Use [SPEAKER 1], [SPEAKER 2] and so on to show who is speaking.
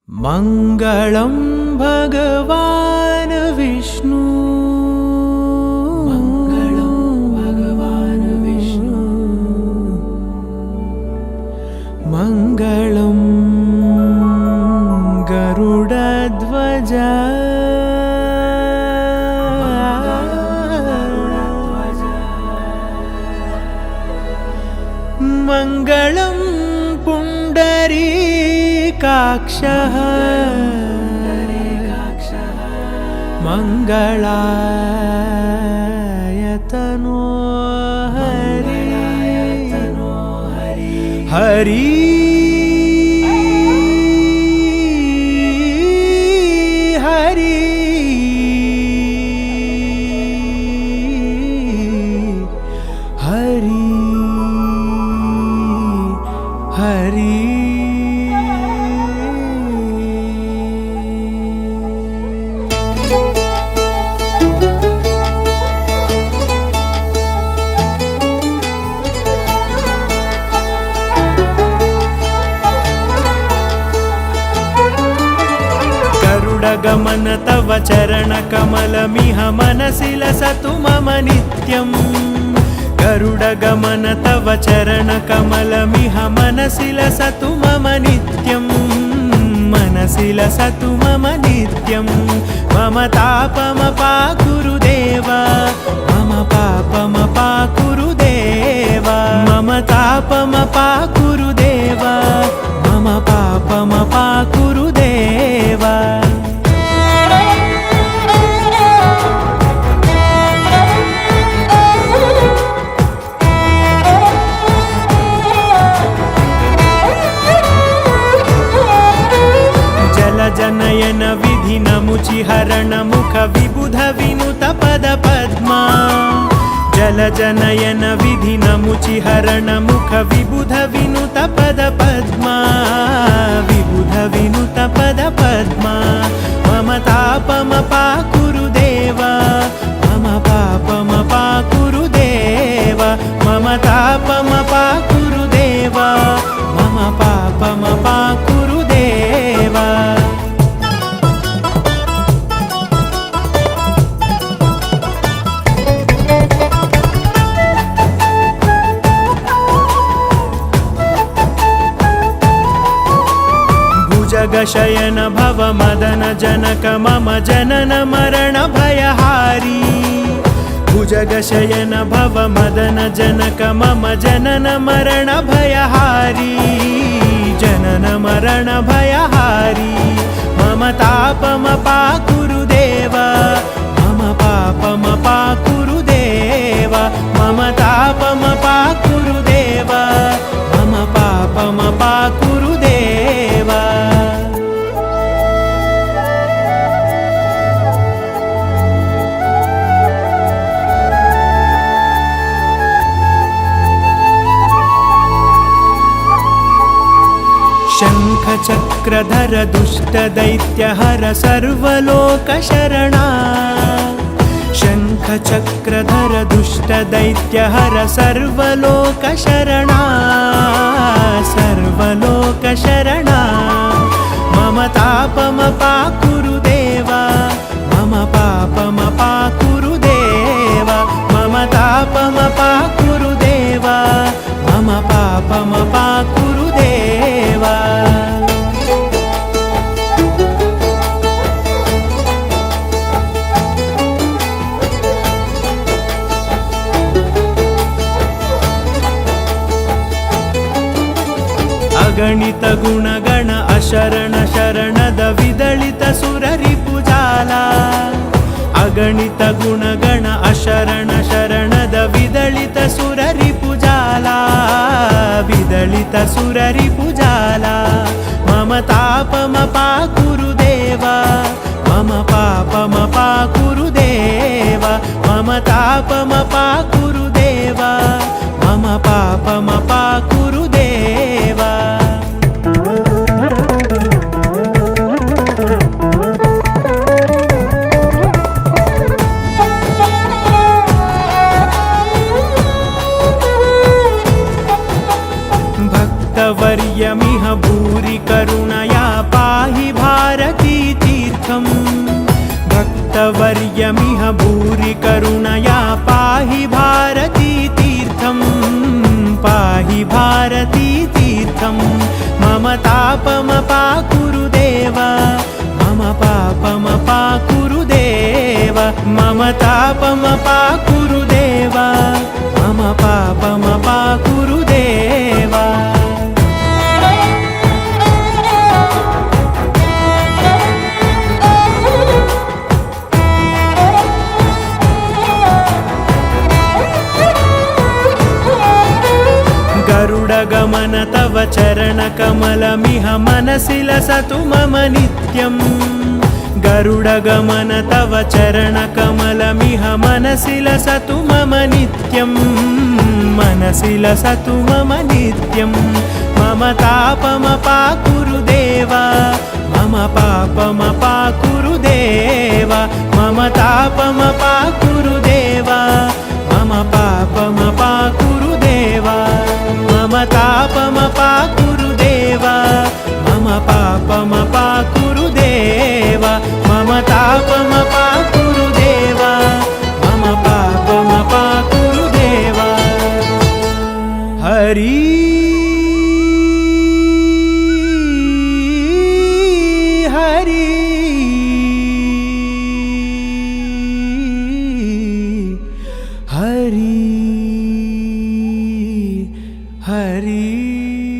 [SPEAKER 1] मङ्गलं भगवान् विष्णु मङ्गलं भगवान् विष्णु मङ्गलं गरुडध्वज मङ्गलं पुण्डरीकाक्षः मङ्गलायतनो हरि हरि हरि हरि हरि गरुडगमन तव चरणकमलमिह मनसि लसतु मम नित्यम् गरुडगमन तव चरणकमलमिह मनसि लसतु मम नित्यम् मनसि लसतु मम नित्यम् मम तापमपाकुरु देव मम पापमपाकुरु देव मम तापमपाकुरु देव मम पापमपाकुरु देव जनयन विधि नमुचिहरण मुख विबुध विनुत पद पद्मा जल जनयन विधि नमुचिहरण मुख विबुध विनुत पद पद्मा विबुध विनुत पद पद्मा मम तापमपाकुरु देव मम पापमपाकुरु देव मम तापमपाकुरु देव मम पापमपाकुरु देव जगशयन भव मदन जनक मम जनन मरण भयहारी भुजगशयन भव मदन जनक मम जनन मरण भयहारी जनन मरण भयहारी मम तापमपाकुरु देव मम पापमपाकुरु देव मम तापमपाकुरु देव मम पापमपाकुरु देव शङ्खचक्रधर दुष्टदैत्यहर सर्वलोकशरणा शङ्खचक्रधर दुष्टदैत्यहर सर्वलोकशरणा सर्वलोकशरणा मम तापमपाकुरु देव मम पापमपाकुरु देव मम तापमपाकुरु देव मम पापमपाकुरु देव अगणित गुणगण अशरण शरणद विदलित सुररिपुजाला अगणित गुणगण अशरण शरणद विदलित सुररिपुजाला विदलित सुररिपुजाला मम तापमपाकुरु देव मम पापमपाकुरु देव मम तापमपाकुरु देव मम पापमपाकुरु देव भक्तवर्यमिह भूरि करुणया पाहि भरतवर्यमिह भूरि करुणया पाहि भारती तीर्थं पाहि भारती तीर्थं मम तापमपाकुरु देव मम पापमपाकुरु देव मम तापमपाकुरु देव मम पापमपाकुरु देव गरुडगमन तव चरणकमलमिह मनसि लसतु मम नित्यम् गरुडगमन तव चरणकमलमिह मनसि लसतु मम नित्यम् मनसि लसतु मम नित्यम् मम तापमपाकुरु देव मम पापमपाकुरु देव मम तापमपाकुरु देव मम पापमपाकुरु देव मम तापमपाकुरु देव मम पापमपाकुरु देव मम तापमपाकुरु देव मम पापमपाकुरु देव हरि हरि हरि हरि